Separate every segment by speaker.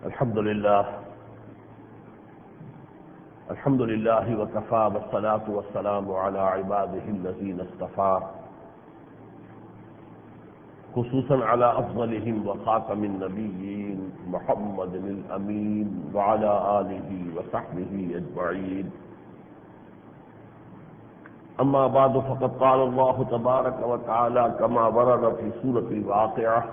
Speaker 1: الحمد لله وكفى والصلاة والسلام على عباده الذين اصطفى خصوصا على أفضلهم وخاتم النبيين محمد الأمين وعلى آله وصحبه أجمعين. أما بعد فقد قال الله تبارك وتعالى كما ورد في سورة الواقعة: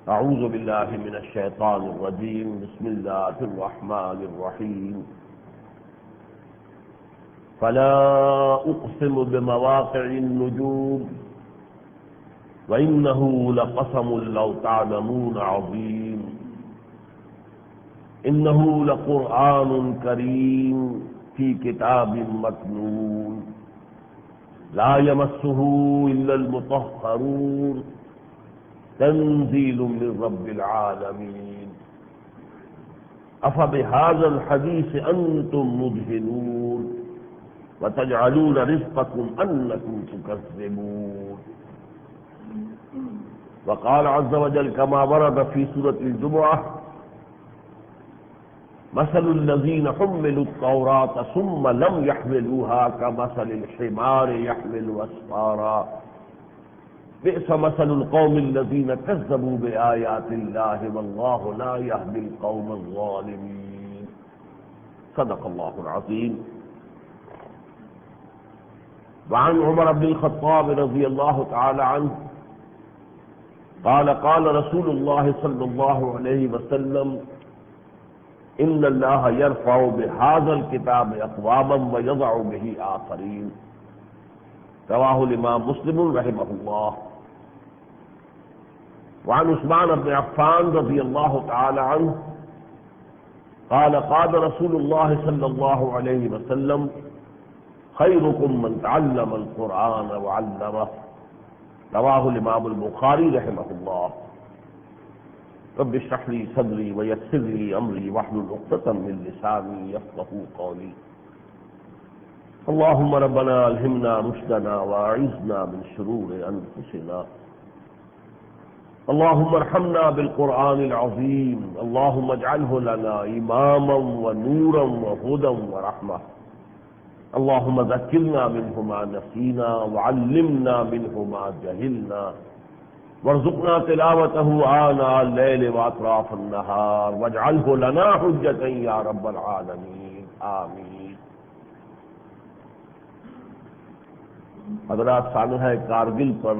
Speaker 1: أعوذ بالله من الشيطان الرجيم بسم الله الرحمن الرحيم. فلا أقسم بمواقع النجوم وإنه لقسم لو تعلمون عظيم إنه لقرآن كريم في كتاب مكنون لا يمسه إلا المطهرون تنزيل من رب العالمين. أفبهذا الحديث أنتم مدهنون وتجعلون رزقكم أنكم تكذبون. وقال عز وجل كما ورد في سورة الجمعة: مثل الذين حملوا التوراة ثم لم يحملوها كمثل الحمار يحمل أسفارا بئس مثل القوم الذين كذبوا بآيات الله والله لا يهدي القوم الظالمين. صدق الله العظيم. وعن عمر بن الخطاب رضي الله تعالى عنه قال قال رسول الله صلى الله عليه وسلم: إن الله يرفع بهذا الكتاب أقواما ويضع به آخرين. رواه الإمام مسلم رحمه الله. وعن عثمان بن عفان رضي الله تعالى عنه قال قال رسول الله صلى الله عليه وسلم: خيركم من تعلم القرآن وعلمه. رواه الإمام البخاري رحمه الله. رب اشرح لي صدري ويسر لي أمري واحلل عقدة من لساني يفقهوا قولي. اللهم ربنا ألهمنا رشدنا وأعذنا من شرور أنفسنا. اللهم ارحمنا بالقرآن العظيم. اللهم اجعله لنا إماما ونورا وهدى ورحمة. اللهم ذكرنا منه ما نسينا وعلمنا منه ما جهلنا وارزقنا تلاوته آناء الليل وأطراف النهار واجعله لنا حجة يا رب العالمين آمين. حضرات، سانحہ کارگل پر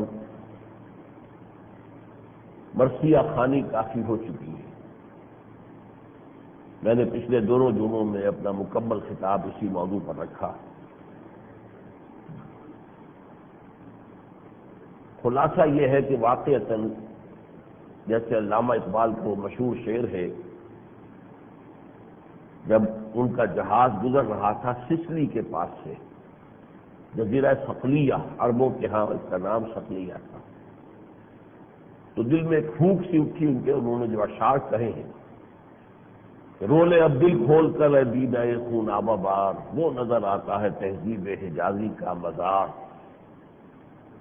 Speaker 1: مرثیہ خوانی کافی ہو چکی ہے. میں نے پچھلے دونوں جمعوں میں اپنا مکمل خطاب اسی موضوع پر رکھا. خلاصہ یہ ہے کہ واقعتاً جیسے علامہ اقبال کو مشہور شعر ہے: جب ان کا جہاز گزر رہا تھا سسلی کے پاس سے، جزیرہ صقلیہ، عربوں کے ہاں اس کا نام صقلیہ تھا، تو دل میں ایک پھونک سی اٹھی ان کے. انہوں نے جو اشعار کہے ہیں: رولے اب دل کھول کر اے دیدہ خون آبا بار، وہ نظر آتا ہے تہذیب حجازی کا مزار.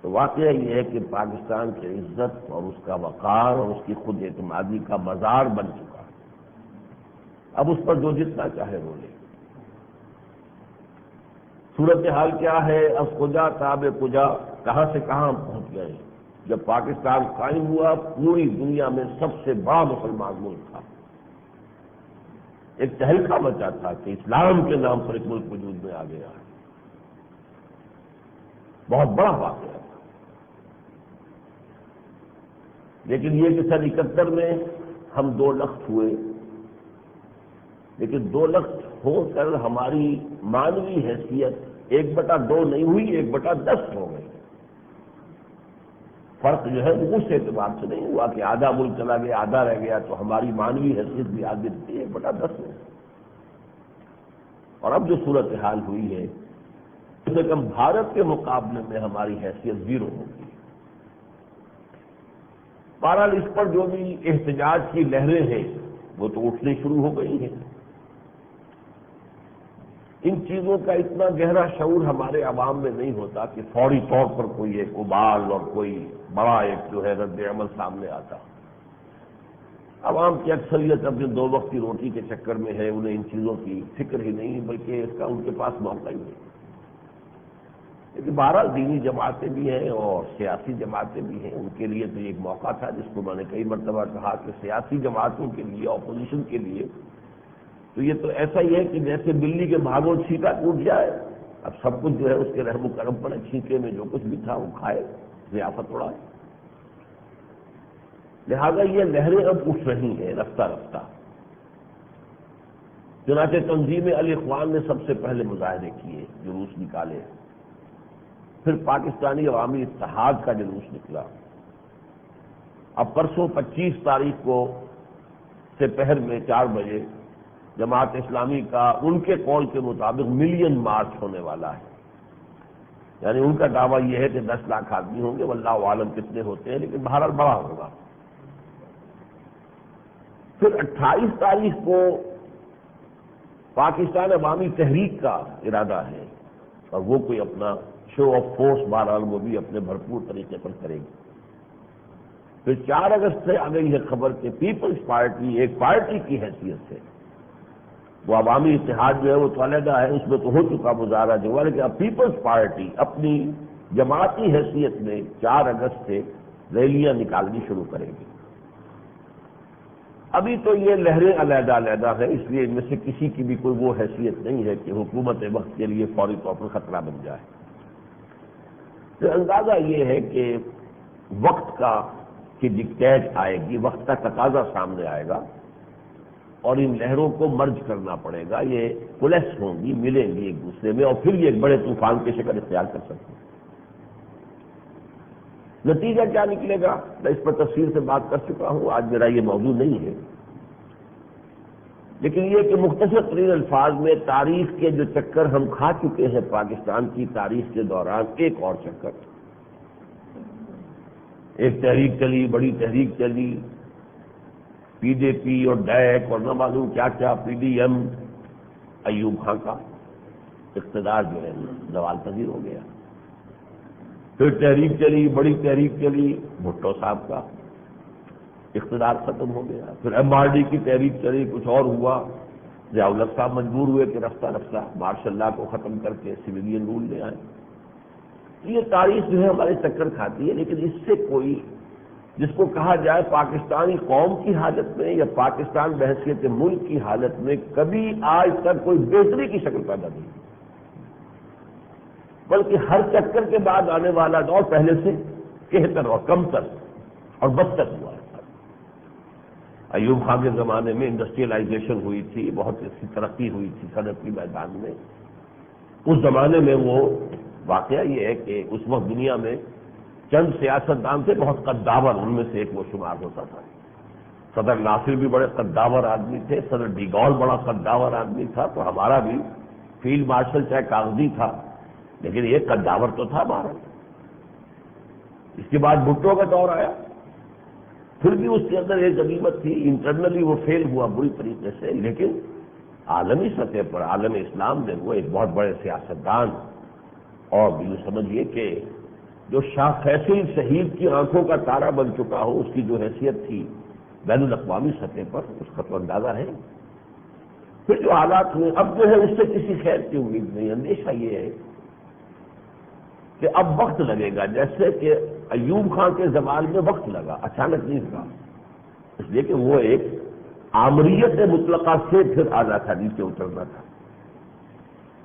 Speaker 1: تو واقعہ یہ ہے کہ پاکستان کی عزت اور اس کا وقار اور اس کی خود اعتمادی کا مزار بن چکا ہے. اب اس پر جو جتنا چاہے رولے. صورتحال کیا ہے؟ اب کجا تاب کجا، کہاں سے کہاں پہنچ گئے. جب پاکستان قائم ہوا پوری دنیا میں سب سے بڑا مسلمان ملک تھا. ایک تہلکہ مچا تھا کہ اسلام کے نام پر ایک ملک وجود میں آ گیا ہے. بہت بڑا واقعہ تھا. لیکن یہ کہ سن 71 میں ہم 2 لخت ہوئے، لیکن 2 لخت ہو کر ہماری مانوی حیثیت 1/2 نہیں ہوئی، 1/10 ہو گئی. فرق جو ہے وہ اس اعتبار سے نہیں ہوا کہ آدھا ملک چلا گیا آدھا رہ گیا، تو ہماری مانوی حیثیت بھی آدھی تھی 1/10 میں. اور اب جو صورتحال ہوئی ہے کم سے کم بھارت کے مقابلے میں ہماری حیثیت 0 ہوگی. بہرحال اس پر جو بھی احتجاج کی لہریں ہیں وہ تو اٹھنی شروع ہو گئی ہیں. ان چیزوں کا اتنا گہرا شعور ہمارے عوام میں نہیں ہوتا کہ فوری طور پر کوئی ایک ابال اور کوئی بڑا ایک جو ہے رد عمل سامنے آتا. عوام کی اکثریت اپنے دو وقت کی روٹی کے چکر میں ہے، انہیں ان چیزوں کی فکر ہی نہیں، بلکہ اس کا ان کے پاس موقع ہی نہیں۔ لیکن بہرحال دینی جماعتیں بھی ہیں اور سیاسی جماعتیں بھی ہیں، ان کے لیے تو ایک موقع تھا جس کو میں نے کئی مرتبہ کہا کہ سیاسی جماعتوں کے لیے، اپوزیشن کے لیے تو یہ تو ایسا ہی ہے کہ جیسے بلی کے بھاگوں چھینکا ٹوٹ جائے، اب سب کچھ جو ہے اس کے رحم و کرم پر چھینکے میں جو کچھ بھی تھا وہ کھائے، ضیافت اڑائے۔ لہذا یہ لہریں اب اٹھ رہی ہیں رفتہ رفتہ۔ چنانچہ تنظیم الاخوان نے سب سے پہلے مظاہرے کیے، جلوس نکالے، پھر پاکستانی عوامی اتحاد کا جلوس نکلا۔ اب پرسوں 25 تاریخ کو سپہر میں 4 بجے جماعت اسلامی کا ان کے قول کے مطابق ملین مارچ ہونے والا ہے، یعنی ان کا دعویٰ یہ ہے کہ 10 لاکھ آدمی ہوں گے، واللہ عالم کتنے ہوتے ہیں، لیکن بہرحال بڑا ہوگا۔ پھر 28 تاریخ کو پاکستان عوامی تحریک کا ارادہ ہے اور وہ کوئی اپنا شو آف فورس بہرحال وہ بھی اپنے بھرپور طریقے پر کرے گی۔ پھر 4 اگست سے آ گئی ہے خبر کہ پیپلز پارٹی ایک پارٹی کی حیثیت سے، وہ عوامی اتحاد جو ہے وہ تو علیحدہ ہے، اس میں تو ہو چکا مظاہرہ جو ہے، لیکن اب پیپلز پارٹی اپنی جماعتی حیثیت میں 4 اگست سے ریلیاں نکالنی شروع کرے گی۔ ابھی تو یہ لہریں علیحدہ علیحدہ ہیں، اس لیے ان میں سے کسی کی بھی کوئی وہ حیثیت نہیں ہے کہ حکومت وقت کے لیے فوری طور پر خطرہ بن جائے۔ تو اندازہ یہ ہے کہ وقت کا کی ڈکٹیٹ آئے گی، وقت کا تقاضا سامنے آئے گا اور ان لہروں کو مرج کرنا پڑے گا، یہ کولیپس ہوں گی، ملیں گی ایک دوسرے میں اور پھر یہ ایک بڑے طوفان کی شکل اختیار کر سکتے ہیں۔ نتیجہ کیا نکلے گا میں اس پر تفصیل سے بات کر چکا ہوں، آج میرا یہ موضوع نہیں ہے، لیکن یہ کہ مختصر ترین الفاظ میں تاریخ کے جو چکر ہم کھا چکے ہیں پاکستان کی تاریخ کے دوران، ایک اور چکر، ایک تحریک چلی، بڑی تحریک چلی، پی جے پی اور ڈیک اور نہ معلوم کیا کیا، پی ڈی ایم، ایوب خان کا اقتدار جو ہے زوال پذیر ہو گیا۔ پھر تحریک چلی، بڑی تحریک چلی، بھٹو صاحب کا اقتدار ختم ہو گیا۔ پھر ایم آر ڈی کی تحریک چلی، کچھ اور ہوا، ضیاء الحق صاحب مجبور ہوئے کہ رفتہ رفتہ مارشل لا کو ختم کر کے سویلین رول لے آئے۔ یہ تاریخ جو ہے ہمارے چکر کھاتی ہے، لیکن اس سے کوئی جس کو کہا جائے پاکستانی قوم کی حالت میں یا پاکستان بحیثیت ملک کی حالت میں کبھی آج تک کوئی بہتری کی شکل پیدا نہیں، بلکہ ہر چکر کے بعد آنے والا دور پہلے سے بہتر اور کمتر اور بدتر ہوا ہے۔ ایوب خان کے زمانے میں انڈسٹریلائزیشن ہوئی تھی، بہت اچھی ترقی ہوئی تھی صنعت کی میدان میں، اس زمانے میں وہ واقعہ یہ ہے کہ اس وقت دنیا میں چند سیاستدان سے بہت قداور، ان میں سے ایک وہ شمار ہوتا تھا۔ صدر ناصر بھی بڑے قداور آدمی تھے، صدر ڈی گول بڑا قداور آدمی تھا، تو ہمارا بھی فیلڈ مارشل چاہے کاغذی تھا لیکن یہ قداور تو تھا ہمارا۔ اس کے بعد بھٹو کا دور آیا، پھر بھی اس کے اندر ایک غنیمت تھی، انٹرنلی وہ فیل ہوا بری طریقے سے، لیکن عالمی سطح پر عالم اسلام میں وہ ایک بہت بڑے سیاستدان اور یوں سمجھیے کہ جو شاہ فیصل شہید کی آنکھوں کا تارا بن چکا ہو، اس کی جو حیثیت تھی بین الاقوامی سطح پر، اس کا تو اندازہ ہے۔ پھر جو حالات ہوئے اب جو ہے اس سے کسی خیر کی امید نہیں، اندیشہ یہ ہے کہ اب وقت لگے گا، جیسے کہ ایوب خان کے زوال میں وقت لگا، اچانک نہیں ہوا، اس لیے کہ وہ ایک آمریت مطلقہ سے پھر اعلیٰ تھا، نیچے اترنا تھا۔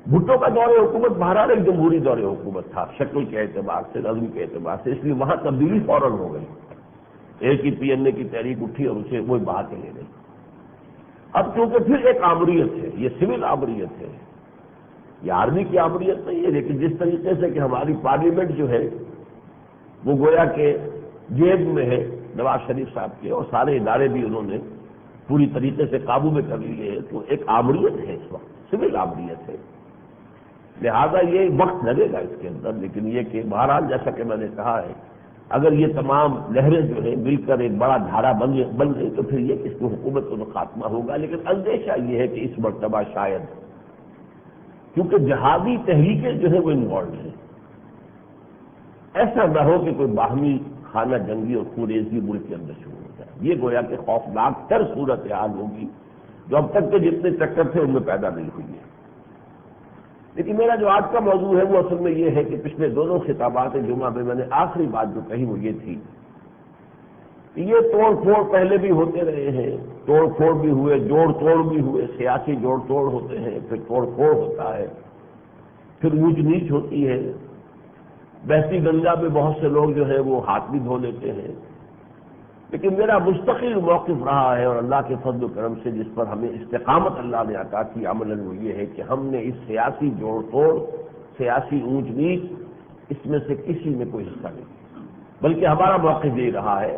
Speaker 1: بھٹو کا دور حکومت بہرحال ایک جمہوری دور حکومت تھا، شکل کے اعتبار سے، نظم کے اعتبار سے، اس لیے وہاں تبدیلی فوراً ہو گئی، ایک ہی پی این اے کی تحریک اٹھی اور اسے وہی بہا کے لے گئی۔ اب چونکہ پھر ایک آمریت ہے، یہ سول آمریت ہے، یہ آرمی کی آمریت نہیں ہے، لیکن جس طریقے سے کہ ہماری پارلیمنٹ جو ہے وہ گویا کہ جیب میں ہے نواز شریف صاحب کے، اور سارے ادارے بھی انہوں نے پوری طریقے سے قابو میں کر لیے ہیں، تو ایک آمریت ہے، اس وقت سول آمریت ہے، لہذا یہ وقت لگے گا اس کے اندر، لیکن یہ کہ بہرحال جیسا کہ میں نے کہا ہے اگر یہ تمام لہریں جو ہے مل کر ایک بڑا دھارا بن گئی تو پھر یہ کہ اس کی حکومت کا خاتمہ ہوگا، لیکن اندیشہ یہ ہے کہ اس مرتبہ شاید کیونکہ جہادی تحریکیں جو ہے وہ انوالوڈ ہیں، ایسا نہ ہو کہ کوئی باہمی خانہ جنگی اور خوریزی ملک کے اندر شروع ہو جائے۔ یہ گویا کہ خوفناک تر صورتحال ہوگی جو اب تک کے جتنے چکر تھے ان میں پیدا نہیں ہوئی ہے۔ لیکن میرا جو آج کا موضوع ہے وہ اصل میں یہ ہے کہ پچھلے دونوں خطابات جمعہ میں نے آخری بات جو کہی وہ یہ تھی کہ یہ توڑ پھوڑ پہلے بھی ہوتے رہے ہیں، توڑ پھوڑ بھی ہوئے، جوڑ توڑ بھی ہوئے، سیاسی جوڑ توڑ ہوتے ہیں، پھر توڑ پھوڑ ہوتا ہے، پھر اونچ نیچ ہوتی ہے، بہتی گنگا میں بہت سے لوگ جو ہے وہ ہاتھ بھی دھو لیتے ہیں۔ لیکن میرا مستقل موقف رہا ہے اور اللہ کے فضل و کرم سے جس پر ہمیں استقامت اللہ نے عطا کی عملاً وہ یہ ہے کہ ہم نے اس سیاسی جوڑ توڑ، سیاسی اونچ نیچ، اس میں سے کسی میں کوئی حصہ نہیں، بلکہ ہمارا موقف یہ رہا ہے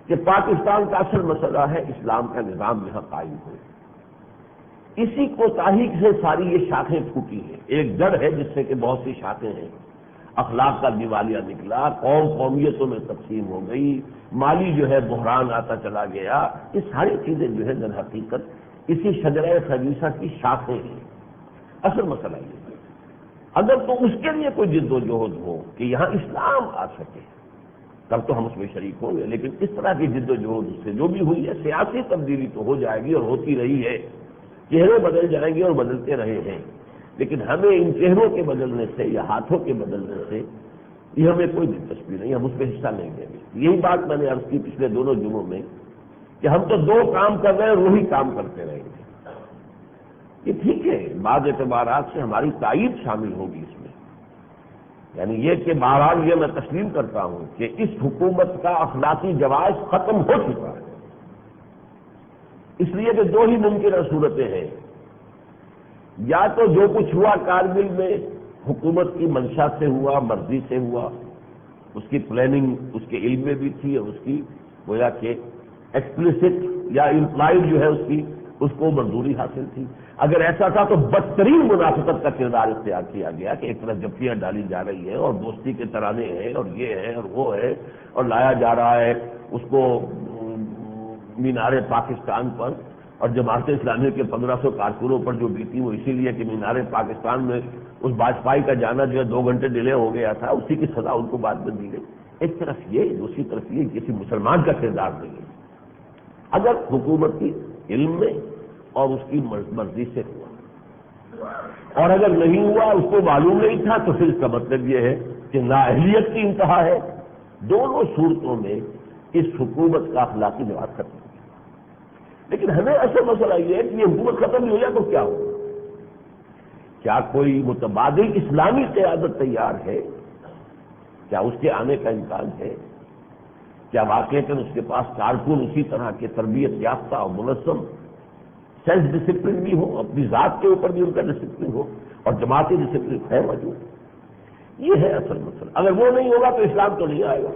Speaker 1: کہ پاکستان کا اصل مسئلہ ہے اسلام کا نظام یہاں قائم ہو۔ اسی کو تحقیق سے ساری یہ شاخیں پھوٹی ہیں، ایک جڑ ہے جس سے کہ بہت سی شاخیں ہیں، اخلاق کا دیوالیہ نکلا، قوم قومیتوں میں تقسیم ہو گئی، مالی جو ہے بحران آتا چلا گیا، یہ ساری چیزیں جو ہے در حقیقت اسی شجرہ خبیثہ کی شاخیں ہیں۔ اصل مسئلہ یہ ہے اگر تو اس کے لیے کوئی جد و جہد ہو کہ یہاں اسلام آ سکے تب تو ہم اس میں شریک ہوں گے، لیکن اس طرح کی جد و جہد اس سے جو بھی ہوئی ہے سیاسی تبدیلی تو ہو جائے گی اور ہوتی رہی ہے، چہرے بدل جائیں گے اور بدلتے رہے ہیں، لیکن ہمیں ان چہروں کے بدلنے سے یا ہاتھوں کے بدلنے سے یہ ہمیں کوئی دلچسپی نہیں، ہم اس میں حصہ نہیں دیں گے۔ یہی بات میں نے عرض کی پچھلے دونوں جمعوں میں کہ ہم تو دو کام کر رہے ہیں اور وہی کام کرتے رہیں گے۔ یہ ٹھیک ہے، بعض اعتبارات سے ہماری تائید شامل ہوگی اس میں، یعنی یہ کہ بہرحال یہ میں تسلیم کرتا ہوں کہ اس حکومت کا اخلاقی جواز ختم ہو چکا ہے، اس لیے کہ دو ہی ممکنہ صورتیں ہیں، یا تو جو کچھ ہوا کارگل میں حکومت کی منشا سے ہوا، مرضی سے ہوا، اس کی پلاننگ اس کے علم میں بھی تھی اور اس کی گویا کہ ایکسپلیسٹ یا امپلائڈ جو ہے اس کو منظوری حاصل تھی۔ اگر ایسا تھا تو بدترین منافقت کا کردار اختیار کیا گیا کہ ایک طرف جفیاں ڈالی جا رہی ہے اور دوستی کے ترانے ہیں اور یہ ہے اور وہ ہے، اور لایا جا رہا ہے اس کو مینار پاکستان پر، اور جماعت اسلامی کے 1500 کارکنوں پر جو بیتی وہ اسی لیے کہ مینار پاکستان میں اس واجپئی کا جانا جو ہے 2 گھنٹے ڈیلے ہو گیا تھا، اسی کی سزا ان کو بعد میں دی گئی۔ ایک طرف یہ، دوسری طرف یہ کسی مسلمان کا کردار نہیں ہے۔ اگر حکومت کی علم میں اور اس کی مرضی سے ہوا، اور اگر نہیں ہوا اس کو معلوم نہیں تھا تو پھر اس کا مطلب یہ ہے کہ نااہلیت کی انتہا ہے۔ دونوں صورتوں میں اس حکومت کا اخلاقی جواز ختم ہو گیا۔ لیکن ہمیں اصل مسئلہ یہ ہے کہ یہ حکومت ختم نہیں ہو جائے تو کیا ہو؟ کیا کوئی متبادل اسلامی قیادت تیار ہے؟ کیا اس کے آنے کا امکان ہے؟ کیا واقعتاً اس کے پاس کارکن اسی طرح کے تربیت یافتہ اور منظم، سیلف ڈسپلن بھی ہو، اپنی ذات کے اوپر بھی ان کا ڈسپلن ہو، اور جماعتی ڈسپلن ہے موجود؟ یہ ہے اصل مسئلہ۔ اگر وہ نہیں ہوگا تو اسلام تو نہیں آئے گا،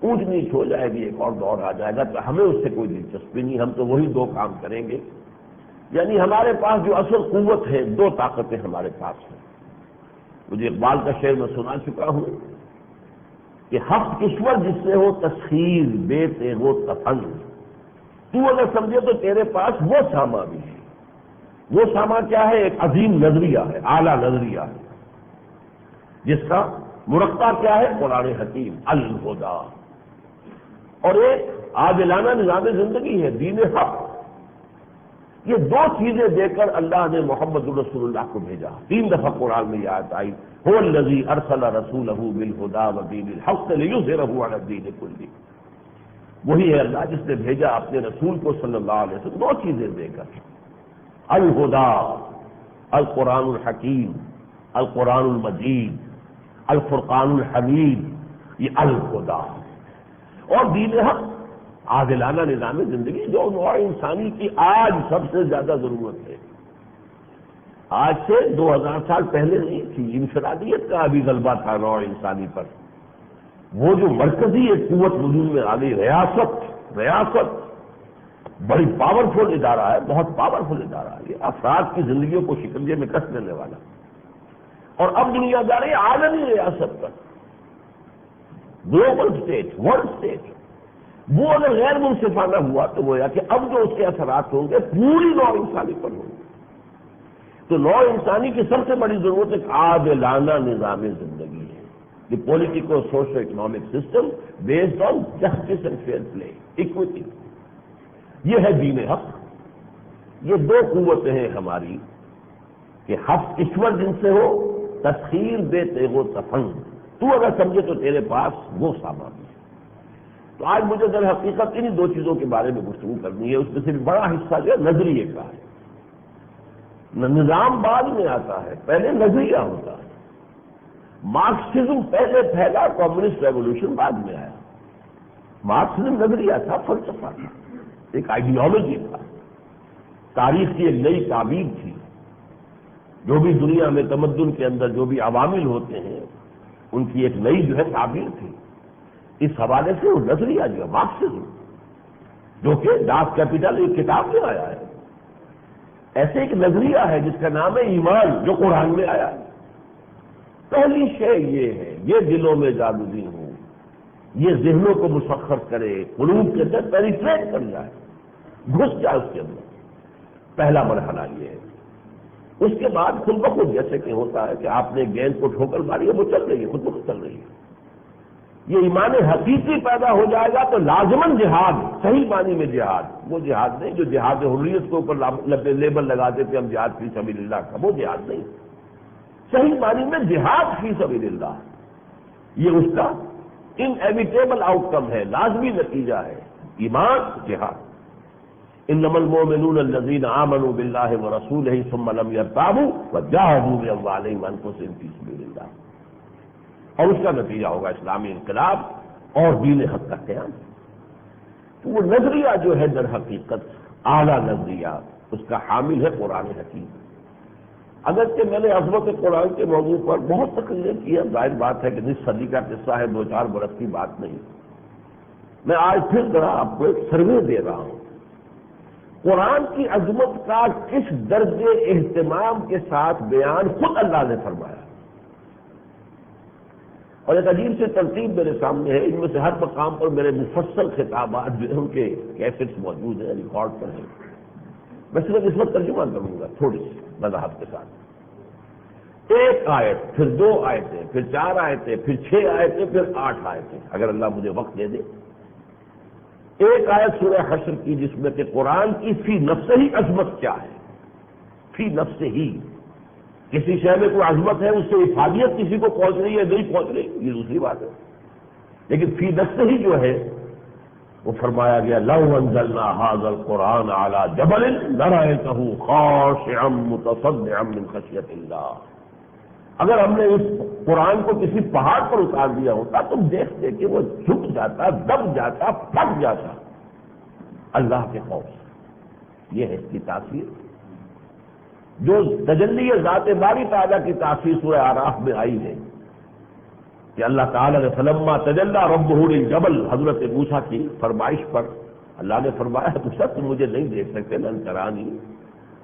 Speaker 1: اونچ نیچ ہو جائے گی، ایک اور دور آ جائے گا، تو ہمیں اس سے کوئی دلچسپی نہیں، ہم تو وہی دو کام کریں گے۔ یعنی ہمارے پاس جو اصل قوت ہے، دو طاقتیں ہمارے پاس ہیں۔ مجھے اقبال کا شعر میں سنا چکا ہوں کہ ہفت کشور جس سے ہو تسخیر بے تیغ و تفنگ، تو اگر سمجھے تو تیرے پاس وہ ساما بھی ہے۔ وہ ساما کیا ہے؟ ایک عظیم نظریہ ہے، اعلیٰ نظریہ ہے، جس کا مرقع کیا ہے؟ قرآن حکیم الہدیٰ، اور ایک عادلانہ نظام زندگی ہے، دین حق۔ یہ دو چیزیں دے کر اللہ نے محمد رسول اللہ کو بھیجا۔ 3 دفعہ قرآن میں یہ آیت آئی، هو الذی ارسل رسولہ بالہدیٰ ودین الحق لیظہرہ علی الدین کلہ۔ وہی ہے اللہ جس نے بھیجا اپنے رسول کو صلی اللہ علیہ وسلم دو چیزیں دے کر، الہدیٰ، القرآن الحکیم، القرآن المجید، الفرقان الحمید، یہ الہدیٰ، اور دین حق، عادلانہ نظام زندگی جو نوع انسانی کی آج سب سے زیادہ ضرورت ہے۔ آج سے 2000 سال پہلے نہیں تھی، انفرادیت کا ابھی غلبہ تھا نوع انسانی پر۔ وہ جو مرکزی ایک قوت وجود میں آ گئی، ریاست بڑی پاورفل ادارہ ہے، بہت پاورفل ادارہ ہے، یہ افراد کی زندگیوں کو شکنجے میں کس دینے والا، اور اب دنیا جا رہی ہے عالمی ریاست پر، گلوبل اسٹیٹ، ورلڈ اسٹیٹ۔ وہ اگر غیر منصفانہ ہوا تو وہ کہ اب جو اس کے اثرات ہوں گے پوری نوع انسانی پر ہوں گے۔ تو نوع انسانی کی سب سے بڑی ضرورت ایک عادلانہ نظام زندگی ہے، the politico-socio-economic system based on justice and fair play, equity. یہ ہے دین حق. یہ دو قوتیں ہیں ہماری کہ حق ایشور جن سے ہو، تسخیر بے تیغ و تفنگ. تو اگر سمجھے تو تیرے پاس وہ سامان ہے. تو آج مجھے در حقیقت انہی دو چیزوں کے بارے میں گفتگو کرنی ہے. اس میں سے بڑا حصہ جو ہے نظریے کا ہے. نظام بعد میں آتا ہے، پہلے نظریہ ہوتا ہے. مارکسزم پہلے پھیلا، کمیونسٹ ریولوشن بعد میں آیا. مارکسزم نظریہ تھا، فلسفہ تھا، ایک آئیڈیالوجی تھا، تاریخ کی ایک نئی تعبیر تھی. جو بھی دنیا میں تمدن کے اندر جو بھی عوامل ہوتے ہیں ان کی ایک نئی جو ہے تعبیر تھی. اس حوالے سے وہ نظریہ جو ہے مارکسزم، جو کہ ڈاک کیپٹل ایک کتاب میں آیا ہے، ایسے ایک نظریہ ہے جس کا نام ہے ایمان، جو قرآن میں آیا ہے. پہلی شے یہ ہے، یہ دلوں میں جادوگی ہو، یہ ذہنوں کو مسخر کرے، قلوب کے اندر پینیٹریٹ کر جائے، گھس جائے اس کے اندر. پہلا مرحلہ یہ ہے. اس کے بعد خود بخود جیسے کہ ہوتا ہے کہ آپ نے گیند کو ٹھوکر ماری ہے، وہ چل رہی ہے، خود بخود چل رہی ہے. یہ ایمان حقیقی پیدا ہو جائے گا تو لازماً جہاد، صحیح معنی میں جہاد، وہ جہاد نہیں جو جہاد حریت کے اوپر لیبل لگاتے تھے ہم جہاد فی سبیل اللہ کا، وہ جہاد نہیں. صحیح معنی میں جہاد فی سبیل اللہ، یہ اس کا انایویٹیبل آؤٹ کم ہے، لازمی نتیجہ ہے. ایمان، جہاد. انما المؤمنون الذين آمنوا بالله ورسوله ثم لم يرتابوا وجاهدوا باموالهم وانفسهم في سبيل الله. اور اس کا نتیجہ ہوگا اسلامی انقلاب اور دین حق کا قیام. تو وہ نظریہ جو ہے در حقیقت اعلیٰ نظریہ، اس کا حامل ہے قرآن حکیم. اگرچہ میں نے عظمت قرآن کے موضوع پر بہت تقریریں کی ہیں، ظاہر بات ہے کہ نصف صدی کا قصہ ہے، 2-4 برس کی بات نہیں. میں آج پھر ذرا آپ کو ایک سروے دے رہا ہوں. قرآن کی عظمت کا کس درجے اہتمام کے ساتھ بیان خود اللہ نے فرمایا. اور ایک عجیب سے ترتیب میرے سامنے ہے. ان میں سے ہر مقام پر میرے مفصل خطابات جو ہیں ان کے کیسٹس موجود ہیں، ریکارڈ پر ہیں. میں صرف اس وقت ترجمہ کروں گا تھوڑی سی وضاحت کے ساتھ. ایک آیت، پھر 2 آیتیں، پھر 4 آیتیں، پھر 6 آیتیں، پھر 8 آیتیں، اگر اللہ مجھے وقت دے دے. ایک آیت سورہ حشر کی جس میں کہ قرآن کی فی نفس ہی عظمت کیا ہے. فی نفس ہی کسی شے میں کوئی عظمت ہے، اس سے افادیت کسی کو پہنچ رہی ہے نہیں پہنچ رہی، یہ دوسری بات ہے. لیکن فی نفس ہی جو ہے وہ فرمایا گیا لو انزلنا هذا القرآن على جبل لرأيته خاشعا متصدعا من خشية الله. اگر ہم نے اس قرآن کو کسی پہاڑ پر اتار دیا ہوتا تم دیکھتے کہ وہ جھک جاتا، دب جاتا، پھٹ جاتا اللہ کے خوف سے. یہ ہے اس کی تاثیر. جو تجلی ذات باری تعالیٰ کی تاثیر سورہ اعراف میں آئی ہے کہ اللہ تعالیٰ نے فلما تجلی ربہ للجبل، حضرت موسیٰ کی فرمائش پر اللہ نے فرمایا تو سب تم مجھے نہیں دیکھ سکتے، لن ترانی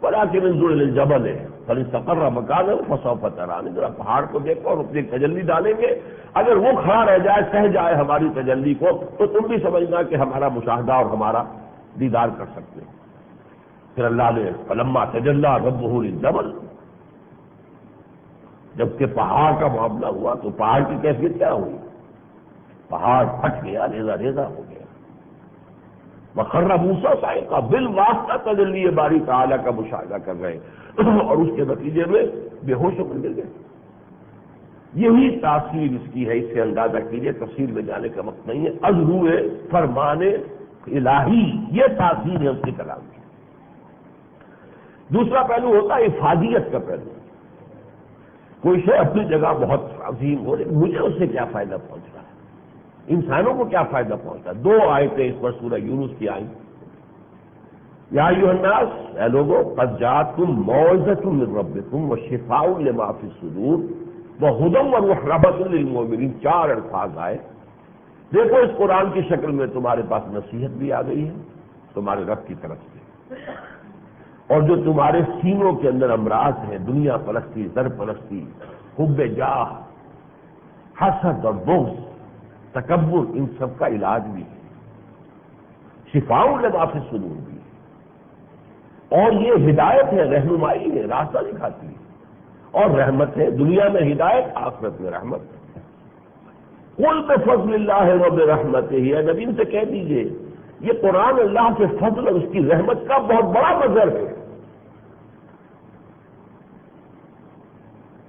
Speaker 1: ولکن انظر الى الجبل فإن استقر مکانہ فسوف ترانی. ذرا پہاڑ کو دیکھو اور اپنی تجلی ڈالیں گے، اگر وہ کھڑا رہ جائے، سہ جائے ہماری تجلی کو، تو تم بھی سمجھنا کہ ہمارا مشاہدہ اور ہمارا دیدار کر سکتے. پھر اللہ نے فلما تجلی ربہ للجبل، جبکہ پہاڑ کا معاملہ ہوا تو پہاڑ کی کیفیت کیا ہوئی؟ پہاڑ پھٹ گیا، ریزہ ریزہ ہو گیا. وخر موسیٰ صاعقہ، بالواسطہ تجلی باری تعالیٰ کا مشاہدہ کر رہے اور اس کے نتیجے میں بے ہوش ہو کر گر گئے. یہی تاثیر اس کی ہے. اس سے اندازہ کیجیے، تفصیل میں جانے کا وقت نہیں ہے. از روئے فرمان الہی، یہ تاثیر ہے اس کے کلام کی. دوسرا پہلو ہوتا ہے افادیت کا پہلو. کوئی شے اپنی جگہ بہت عظیم ہو رہی، مجھے اس سے کیا فائدہ پہنچ رہا ہے، انسانوں کو کیا فائدہ پہنچتا ہے. 2 آیتیں اس پر سورہ یونس کی آئیں. یا ایھا الناس، اے لوگو، قد جاءتکم موعظۃ من ربکم وشفاء لما فی الصدور وہدی ورحمۃ للمؤمنین. 4 الفاظ آئے. دیکھو اس قرآن کی شکل میں تمہارے پاس نصیحت بھی آ گئی ہے تمہارے رب کی طرف سے، اور جو تمہارے سینوں کے اندر امراض ہیں، دنیا پرستی، زر پرستی، حب جاہ، حسد اور بغض، تکبر، ان سب کا علاج بھی ہے. شفاء لما فی الصدور بھی ہے. اور یہ ہدایت ہے، رہنمائی ہے، راستہ دکھاتی ہے، اور رحمت ہے. دنیا میں ہدایت، آخرت میں رحمت. قل بفضل اللہ وبرحمتہ، اے نبی ان سے کہہ دیجئے یہ قرآن اللہ کے فضل اور اس کی رحمت کا بہت بڑا مظہر ہے۔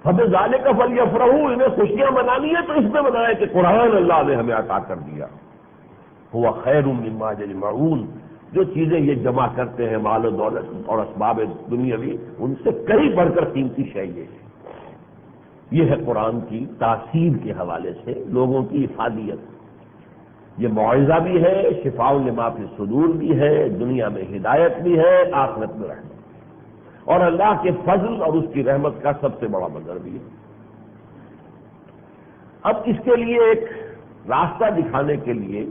Speaker 1: فبذالک فلیفرحوا، انہیں خوشیاں منانی ہے تو اس میں منائیں کہ قرآن اللہ نے ہمیں عطا کر دیا۔ ہوا خیر مما یجمعون، جو چیزیں یہ جمع کرتے ہیں مال و دولت اور اسباب دنیاوی، ان سے کہیں بڑھ کر قیمتی شے یہ ہے۔ یہ ہے قرآن کی تاثیر کے حوالے سے لوگوں کی افادیت۔ یہ موعظہ بھی ہے، شفاء لما فی الصدور بھی ہے، دنیا میں ہدایت بھی ہے، آخرت میں رحمت، اور اللہ کے فضل اور اس کی رحمت کا سب سے بڑا منظر بھی ہے۔ اب اس کے لیے ایک راستہ دکھانے کے لیے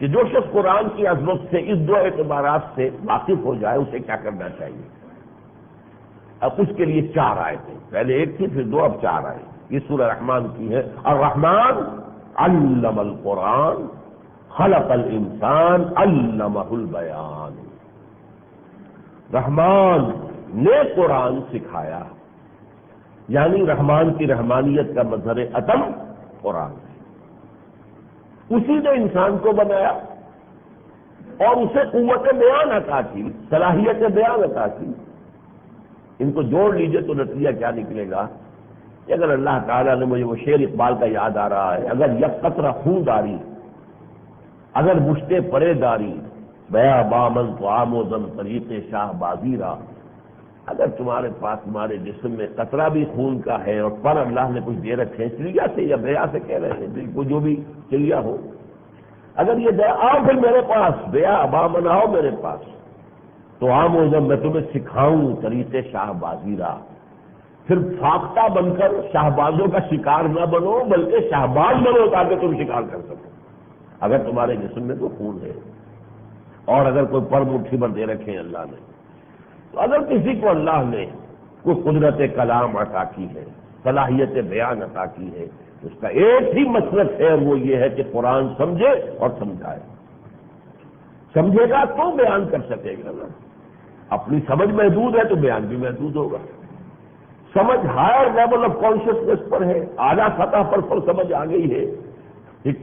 Speaker 1: کہ جو شخص قرآن کی عظمت سے اس دو اعتبارات سے واقف ہو جائے اسے کیا کرنا چاہیے، اب اس کے لیے 4 آیتیں، پہلے ایک تھی پھر 2، اب 4 آئے۔ یہ سورہ رحمان کی ہے۔ الرحمن علم القرآن خلق الانسان علمہ البیان، رحمان نے قرآن سکھایا، یعنی رحمان کی رحمانیت کا مظہر عطم قرآن ہے۔ اسی نے انسان کو بنایا اور اسے قوت بیان عطا کی، صلاحیت بیان عطا کی۔ ان کو جوڑ لیجئے تو نتیجہ کیا نکلے گا کہ اگر اللہ تعالیٰ نے، مجھے وہ شعر اقبال کا یاد آ رہا ہے، اگر یک قطرہ خون داری، اگر مشتے پرے داری، بیا بامن تو آموزن طریق شاہ بازی را، اگر تمہارے پاس تمہارے جسم میں قطرہ بھی خون کا ہے اور پر اللہ نے کچھ دے رکھے ہیں، چڑیا سے یا بیا سے کہہ رہے ہیں، کو جو بھی چڑیا ہو، اگر یہ دیا آؤ پھر میرے پاس، بیا بامن آؤ میرے پاس، تو آموزن میں تمہیں سکھاؤں طریق شاہ بازی را، پھر فاختہ بن کر شہبازوں کا شکار نہ بنو بلکہ شہباز بنو تاکہ تم شکار کر سکو۔ اگر تمہارے جسم میں تو خون ہے اور اگر کوئی پر مٹھی پر دے رکھے ہیں اللہ نے، تو اگر کسی کو اللہ نے کوئی قدرت کلام عطا کی ہے، صلاحیت بیان عطا کی ہے، اس کا ایک ہی مسلک ہے، اور وہ یہ ہے کہ قرآن سمجھے اور سمجھائے۔ سمجھے گا تو بیان کر سکے گا نا، اپنی سمجھ محدود ہے تو بیان بھی محدود ہوگا۔ سمجھ ہائر لیول آف کانشیسنس پر ہے، اعلیٰ سطح پر سمجھ آ گئی ہے، ایک